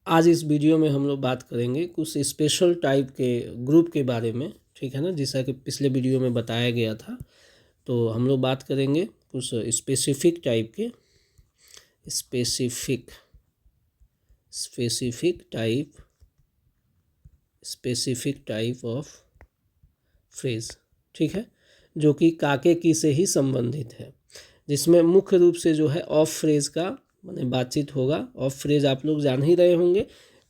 आज इस वीडियो में हम लोग बात करेंगे कुछ स्पेशल टाइप के ग्रुप के बारे में, ठीक है ना। जैसा कि पिछले वीडियो में बताया गया था, तो हम लोग बात करेंगे कुछ स्पेसिफिक टाइप के स्पेसिफिक टाइप ऑफ फ्रेज, ठीक है, जो कि काके की से ही संबंधित है, जिसमें मुख्य रूप से जो है ऑफ फ्रेज का माने बातचीत होगा। ऑफ फ्रेज आप लोग जान ही रहे होंगे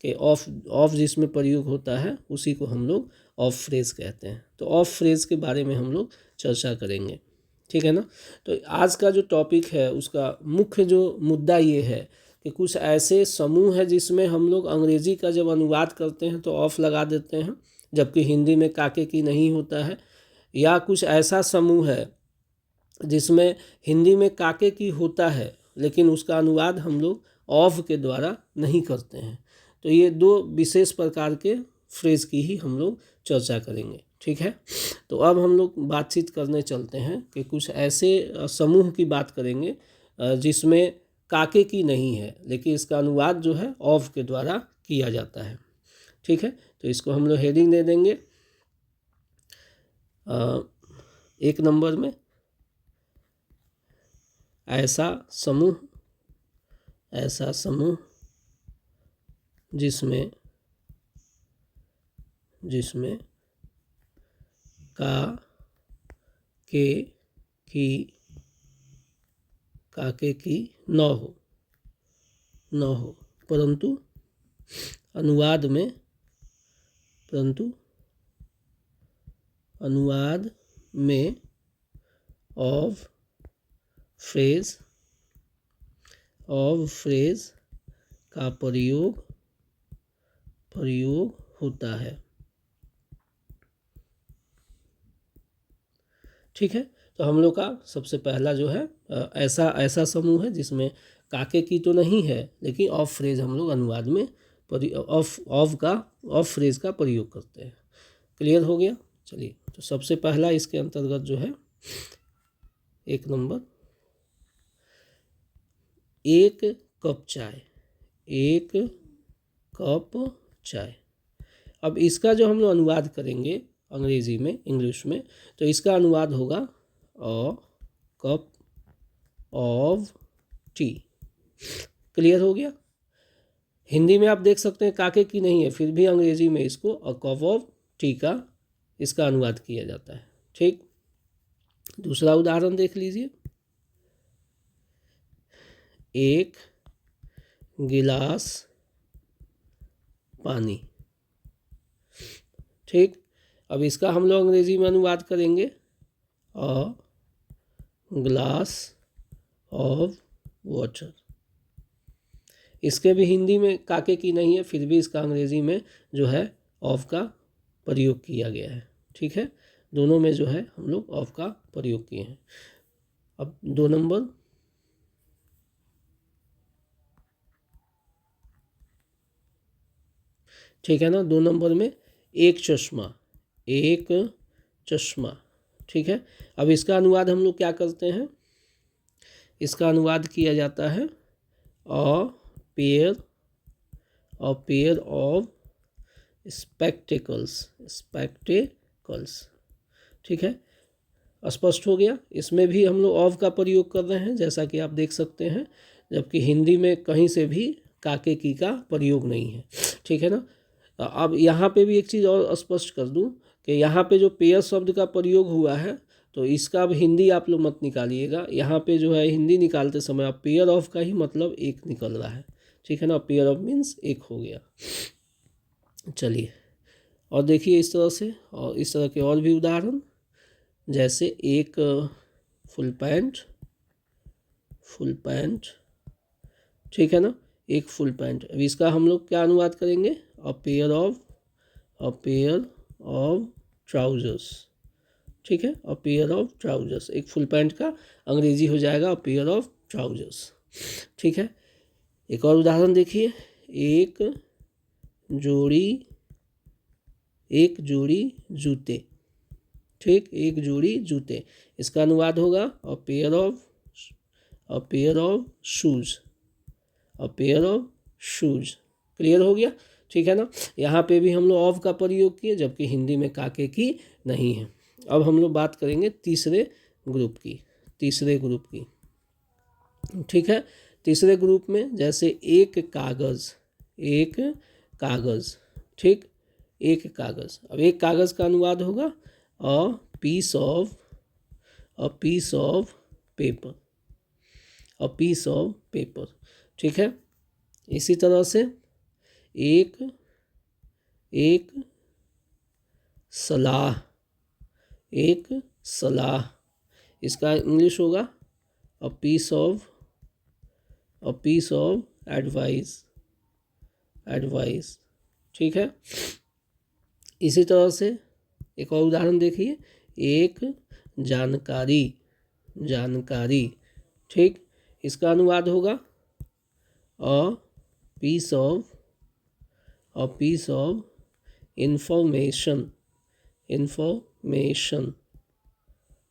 कि ऑफ जिसमें प्रयोग होता है उसी को हम लोग ऑफ फ्रेज कहते हैं। तो ऑफ फ्रेज के बारे में हम लोग चर्चा करेंगे, ठीक है ना। तो आज का जो टॉपिक है उसका मुख्य जो मुद्दा ये है कि कुछ ऐसे समूह है जिसमें हम लोग अंग्रेजी का जब अनुवाद करते हैं तो ऑफ लगा देते हैं, जबकि हिंदी में काके की नहीं होता है। या कुछ ऐसा समूह है जिसमें हिंदी में काके की होता है लेकिन उसका अनुवाद हम लोग ऑफ के द्वारा नहीं करते हैं। तो ये दो विशेष प्रकार के फ्रेज की ही हम लोग चर्चा करेंगे, ठीक है। तो अब हम लोग बातचीत करने चलते हैं कि कुछ ऐसे समूह की बात करेंगे जिसमें काके की नहीं है लेकिन इसका अनुवाद जो है ऑफ के द्वारा किया जाता है, ठीक है। तो इसको हम लोग हेडिंग दे देंगे 1 नंबर में ऐसा समूह जिसमें काके की न हो परंतु अनुवाद में ऑफ फ्रेज का प्रयोग होता है, ठीक है। तो हम लोग का सबसे पहला जो है ऐसा समूह है जिसमें काके की तो नहीं है लेकिन ऑफ फ्रेज हम लोग अनुवाद में ऑफ फ्रेज का प्रयोग करते हैं। क्लियर हो गया। चलिए, तो सबसे पहला इसके अंतर्गत जो है 1 नंबर, एक कप चाय। अब इसका जो हम लोग अनुवाद करेंगे अंग्रेजी में, इंग्लिश में, तो इसका अनुवाद होगा a cup of T. Clear हो गया। हिंदी में आप देख सकते हैं काके की नहीं है, फिर भी अंग्रेजी में इसको अ कप ऑफ टी का इसका अनुवाद किया जाता है, ठीक। दूसरा उदाहरण देख लीजिए, एक गिलास पानी, ठीक। अब इसका हम लोग अंग्रेजी में अनुवाद करेंगे अ ग्लास ऑफ वाटर। इसके भी हिंदी में काके की नहीं है, फिर भी इसका अंग्रेजी में जो है ऑफ का प्रयोग किया गया है, ठीक है। दोनों में जो है हम लोग ऑफ का प्रयोग किए हैं। अब 2 नंबर, ठीक है ना। 2 नंबर में एक चश्मा, ठीक है। अब इसका अनुवाद हम लोग क्या करते हैं, इसका अनुवाद किया जाता है अ पेयर ऑफ स्पेक्टिकल्स, ठीक है। स्पष्ट हो गया। इसमें भी हम लोग ऑफ का प्रयोग कर रहे हैं जैसा कि आप देख सकते हैं, जबकि हिंदी में कहीं से भी काके की का प्रयोग नहीं है, ठीक है ना। अब यहाँ पे भी एक चीज़ और स्पष्ट कर दूं कि यहाँ पे जो पेयर शब्द का प्रयोग हुआ है तो इसका अब हिंदी आप लोग मत निकालिएगा। यहाँ पे जो है हिंदी निकालते समय आप पेयर ऑफ का ही मतलब एक निकल रहा है, ठीक है ना। पेयर ऑफ मीन्स एक हो गया। चलिए, और देखिए इस तरह से, और इस तरह के और भी उदाहरण, जैसे एक फुल पैंट, ठीक है ना। एक फुल पैंट, अब इसका हम लोग क्या अनुवाद करेंगे, अ पेयर ऑफ ट्राउजर्स, ठीक है। अ पेयर ऑफ ट्राउजर्स, एक फुल पैंट का अंग्रेजी हो जाएगा अ पेयर ऑफ ट्राउजर्स, ठीक है। एक और उदाहरण देखिए, एक जोड़ी जूते, ठीक, एक जोड़ी जूते। इसका अनुवाद होगा a pair of shoes, clear हो गया, ठीक है ना। यहाँ पे भी हम लोग ऑफ का प्रयोग किए, जबकि हिंदी में काके की नहीं है। अब हम लोग बात करेंगे तीसरे ग्रुप की, ठीक है। तीसरे ग्रुप में जैसे एक कागज़, ठीक, एक कागज़। अब एक कागज़ का अनुवाद होगा अ पीस ऑफ पेपर, ठीक है। इसी तरह से एक सलाह, इसका इंग्लिश होगा अ पीस ऑफ एडवाइस, ठीक है। इसी तरह से एक और उदाहरण देखिए, एक जानकारी, ठीक, इसका अनुवाद होगा अ पीस ऑफ इंफॉर्मेशन,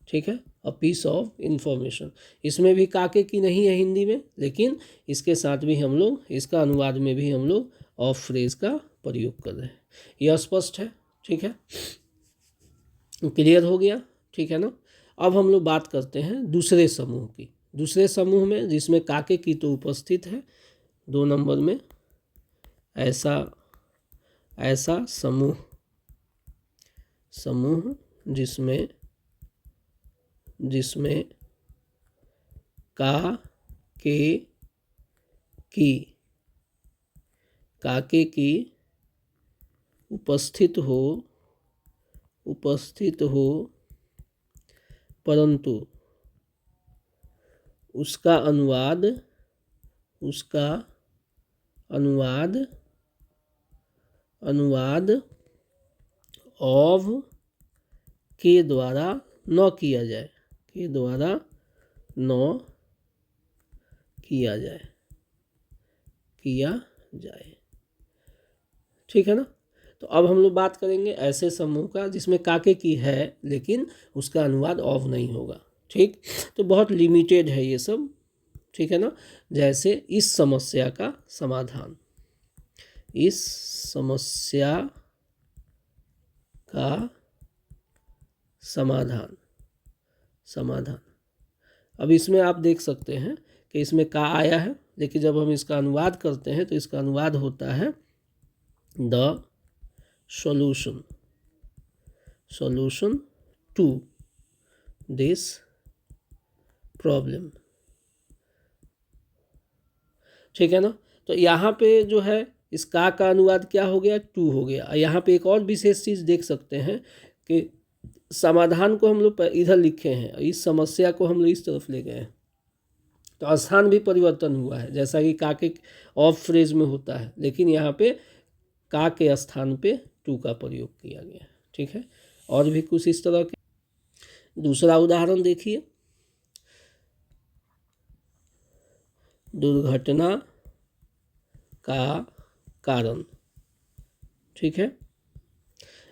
ठीक है, अ पीस ऑफ इंफॉर्मेशन। इसमें भी काके की नहीं है हिंदी में, लेकिन इसके साथ भी हम लोग, इसका अनुवाद में भी हम लोग ऑफ फ्रेज का प्रयोग कर रहे हैं। यह स्पष्ट है, ठीक है, क्लियर हो गया, ठीक है ना। अब हम लोग बात करते हैं दूसरे समूह की। दूसरे समूह में जिसमें काके की तो उपस्थित है 2 नंबर में, ऐसा समूह जिसमें काके की उपस्थित हो परंतु उसका अनुवाद ऑफ के द्वारा न किया जाए, ठीक है ना। तो अब हम लोग बात करेंगे ऐसे समूह का जिसमें काके की है लेकिन उसका अनुवाद ऑफ नहीं होगा, ठीक। तो बहुत लिमिटेड है ये सब, ठीक है ना। जैसे इस समस्या का समाधान, अब इसमें आप देख सकते हैं कि इसमें का आया है, लेकिन जब हम इसका अनुवाद करते हैं तो इसका अनुवाद होता है the solution to this problem, ठीक है ना। तो यहाँ पे जो है इस का अनुवाद क्या हो गया, टू हो गया। यहाँ पे एक और विशेष चीज़ देख सकते हैं कि समाधान को हम लोग इधर लिखे हैं, इस समस्या को हम लोग इस तरफ ले गए हैं, तो स्थान भी परिवर्तन हुआ है, जैसा कि का के ऑफ फ्रेज में होता है, लेकिन यहाँ पे का के स्थान पे टू का प्रयोग किया गया है, ठीक है। और भी कुछ इस तरह के। दूसरा उदाहरण देखिए, दुर्घटना का कारण, ठीक है।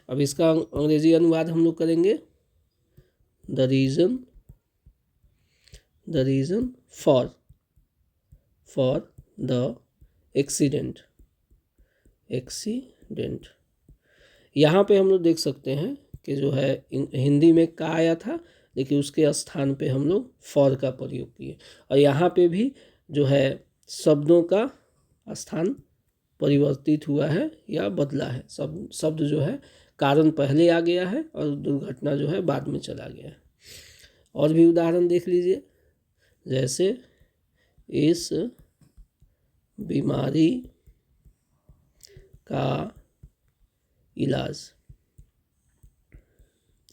अब इसका अंग्रेजी अनुवाद हम लोग करेंगे the reason for the accident. यहाँ पे हम लोग देख सकते हैं कि जो है हिंदी में का आया था, लेकिन उसके स्थान पे हम लोग फॉर का प्रयोग किए, और यहाँ पे भी जो है शब्दों का स्थान परिवर्तित हुआ है या बदला है। शब्द जो है कारण पहले आ गया है और दुर्घटना जो है बाद में चला गया है। और भी उदाहरण देख लीजिए, जैसे इस बीमारी का इलाज,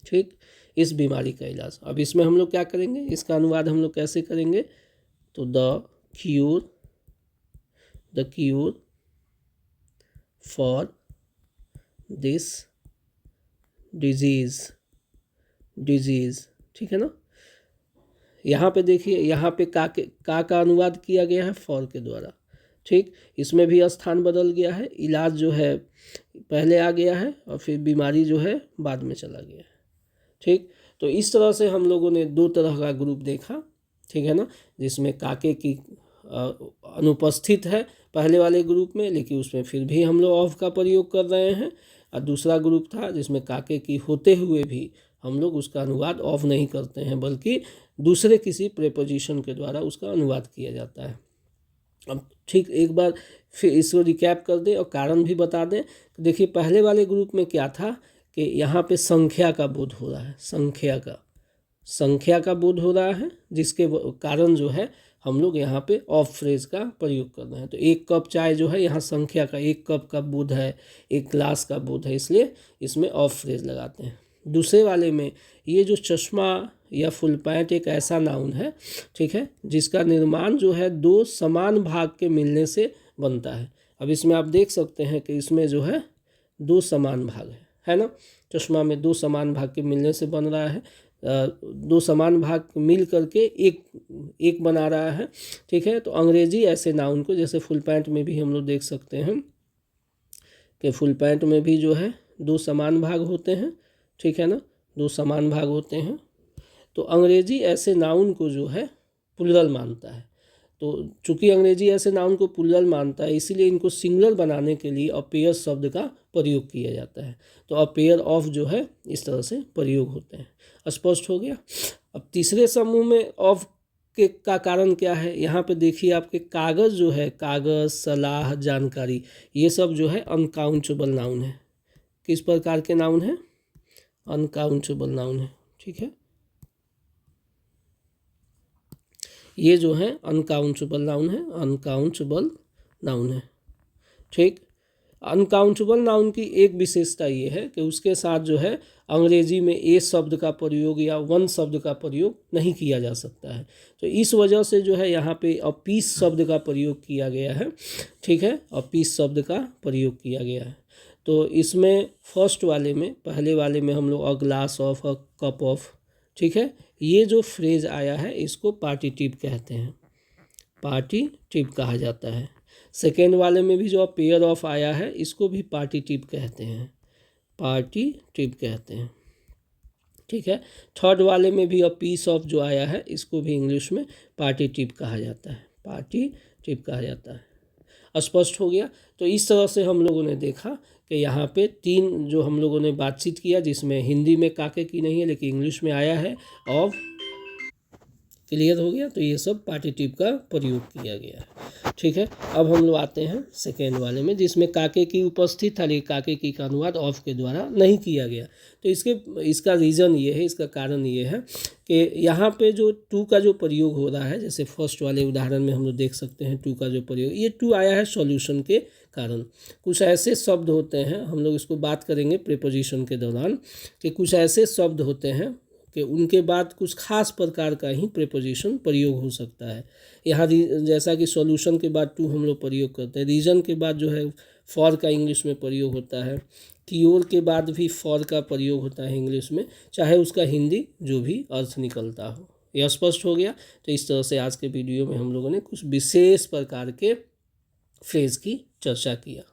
ठीक, इस बीमारी का इलाज। अब इसमें हम लोग क्या करेंगे, इसका अनुवाद हम लोग कैसे करेंगे, तो the cure for this disease, ठीक है ना। यहाँ पे देखिए, यहाँ पे का अनुवाद किया गया है फॉर के द्वारा, ठीक। इसमें भी स्थान बदल गया है, इलाज जो है पहले आ गया है और फिर बीमारी जो है बाद में चला गया है, ठीक। तो इस तरह से हम लोगों ने 2 तरह का ग्रुप देखा, ठीक है ना, जिसमें काके की अनुपस्थित है पहले वाले ग्रुप में, लेकिन उसमें फिर भी हम लोग ऑफ का प्रयोग कर रहे हैं। और दूसरा ग्रुप था जिसमें काके की होते हुए भी हम लोग उसका अनुवाद ऑफ नहीं करते हैं, बल्कि दूसरे किसी प्रेपोजिशन के द्वारा उसका अनुवाद किया जाता है। अब ठीक एक बार फिर इसको रिकैप कर दें और कारण भी बता दें। देखिए पहले वाले ग्रुप में क्या था कि यहाँ पे संख्या का बोध हो रहा है, संख्या का बोध हो रहा है, जिसके कारण जो है हम लोग यहाँ पे ऑफ फ्रेज का प्रयोग कर रहे हैं। तो एक कप चाय जो है यहाँ संख्या का, एक कप का बोध है, एक ग्लास का बोध है, इसलिए इसमें ऑफ फ्रेज लगाते हैं। दूसरे वाले में ये जो चश्मा या फुल पैंट एक ऐसा नाउन है, ठीक है, जिसका निर्माण जो है दो समान भाग के मिलने से बनता है। अब इसमें आप देख सकते हैं कि इसमें जो है दो समान भाग है ना, चश्मा में दो समान भाग के मिलने से बन रहा है, दो समान भाग मिल करके एक बना रहा है, ठीक है। तो अंग्रेजी ऐसे नाउन को, जैसे फुल पैंट में भी हम लोग देख सकते हैं कि फुल पैंट में भी जो है दो समान भाग होते हैं, ठीक है ना, दो समान भाग होते हैं। तो अंग्रेजी ऐसे नाउन को जो है प्लुरल मानता है। तो चूंकि अंग्रेजी ऐसे नाउन को प्लुरल मानता है, इसीलिए इनको सिंगुलर बनाने के लिए अ पेयर शब्द का प्रयोग किया जाता है। तो अ पेयर ऑफ जो है इस तरह से प्रयोग होते हैं। स्पष्ट हो गया। अब तीसरे समूह में ऑफ के का कारण क्या है, यहाँ पे देखिए आपके कागज़ जो है, कागज़, सलाह, जानकारी, ये सब जो है अनकाउंटेबल नाउन है। किस प्रकार के नाउन है? अनकाउंटेबल नाउन है, ठीक है। ये जो है अनकाउंटेबल नाउन है, अनकाउंटेबल नाउन है, ठीक। अनकाउंटेबल नाउन की एक विशेषता ये है कि उसके साथ जो है अंग्रेजी में ए शब्द का प्रयोग या वन शब्द का प्रयोग नहीं किया जा सकता है। तो इस वजह से जो है यहाँ पे अ पीस शब्द का प्रयोग किया गया है, ठीक है, अ पीस शब्द का प्रयोग किया गया है। तो इसमें फर्स्ट वाले में, पहले वाले में हम लोग a glass of, a cup of, ठीक है, ये जो फ्रेज आया है इसको पार्टिटिव कहते हैं, पार्टिटिव कहा जाता है। सेकेंड वाले में भी जो पेयर ऑफ आया है इसको भी पार्टिटिव कहते हैं, पार्टिटिव कहते हैं, ठीक है। थर्ड वाले में भी अ पीस ऑफ जो आया है इसको भी इंग्लिश में पार्टिटिव कहा जाता है, पार्टिटिव कहा जाता है। स्पष्ट हो गया। तो इस तरह से हम लोगों ने देखा कि यहाँ पे तीन जो हम लोगों ने बातचीत किया, जिसमें हिंदी में काके की नहीं है लेकिन इंग्लिश में आया है ऑफ, क्लियर हो गया। तो ये सब पार्टिटिव का प्रयोग किया गया है, ठीक है। अब हम लोग आते हैं सेकेंड वाले में, जिसमें काके की उपस्थित था लेकिन काके की का अनुवाद ऑफ के द्वारा नहीं किया गया। तो इसका रीज़न ये है, इसका कारण ये है कि यहाँ पे जो टू का जो प्रयोग हो रहा है, जैसे फर्स्ट वाले उदाहरण में हम लोग देख सकते हैं टू का जो प्रयोग, ये टू आया है सॉल्यूशन के कारण। कुछ ऐसे शब्द होते हैं, हम लोग इसको बात करेंगे प्रीपोजिशन के दौरान, कि कुछ ऐसे शब्द होते हैं कि उनके बाद कुछ खास प्रकार का ही प्रीपोजिशन प्रयोग हो सकता है। यहाँ जैसा कि सॉल्यूशन के बाद टू हम लोग प्रयोग करते हैं, रीजन के बाद जो है फॉर का इंग्लिश में प्रयोग होता है, क्योर के बाद भी फॉर का प्रयोग होता है इंग्लिश में, चाहे उसका हिंदी जो भी अर्थ निकलता हो। यह स्पष्ट हो गया। तो इस तरह से आज के वीडियो में हम लोगों ने कुछ विशेष प्रकार के फ्रेज की चर्चा किया।